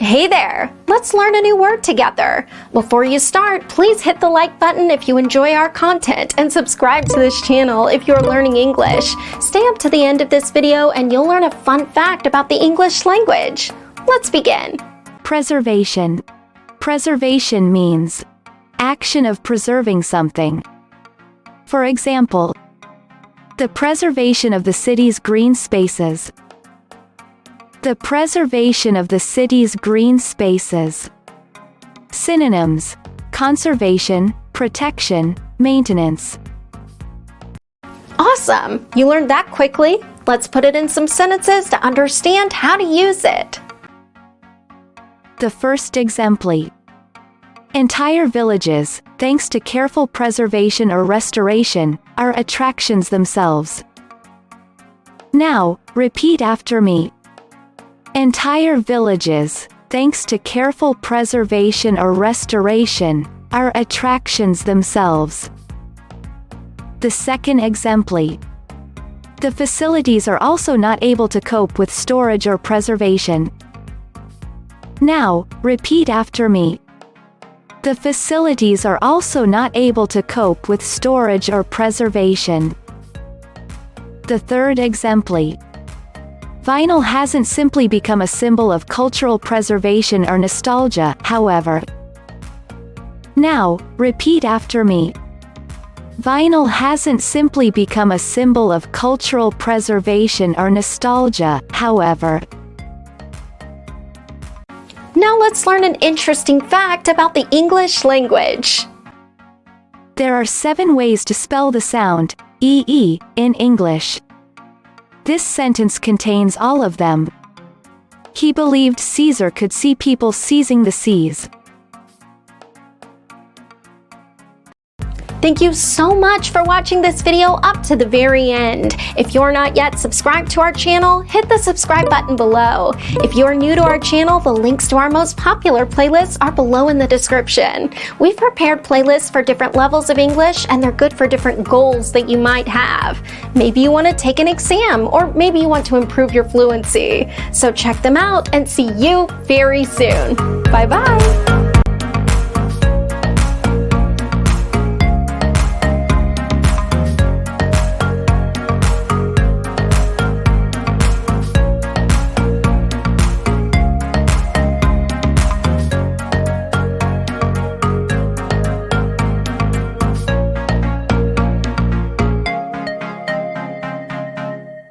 Hey there! Let's learn a new word together. Before you start, please hit the like button if you enjoy our content and subscribe to this channel if you're learning English. Stay up to the end of this video and you'll learn a fun fact about the English language. Let's begin. Preservation. Preservation means action of preserving something. For example, the preservation of the city's green spaces. The preservation of the city's green spaces. Synonyms: conservation, protection, maintenance. Awesome! You learned that quickly. Let's put it in some sentences to understand how to use it. The first exempli. Entire villages, thanks to careful preservation or restoration, are attractions themselves. Now, repeat after me. Entire villages, thanks to careful preservation or restoration, are attractions themselves. The second exempli. The facilities are also not able to cope with storage or preservation. Now, repeat after me. The facilities are also not able to cope with storage or preservation. The third exempli. Vinyl hasn't simply become a symbol of cultural preservation or nostalgia, however. Now, repeat after me. Vinyl hasn't simply become a symbol of cultural preservation or nostalgia, however. Now let's learn an interesting fact about the English language. There are 7 ways to spell the sound ee in English. This sentence contains all of them. He believed Caesar could see people seizing the seas. Thank you so much for watching this video up to the very end. If you're not yet subscribed to our channel, hit the subscribe button below. If you're new to our channel, the links to our most popular playlists are below in the description. We've prepared playlists for different levels of English, and they're good for different goals that you might have. Maybe you want to take an exam, or maybe you want to improve your fluency. So check them out and see you very soon. Bye-bye.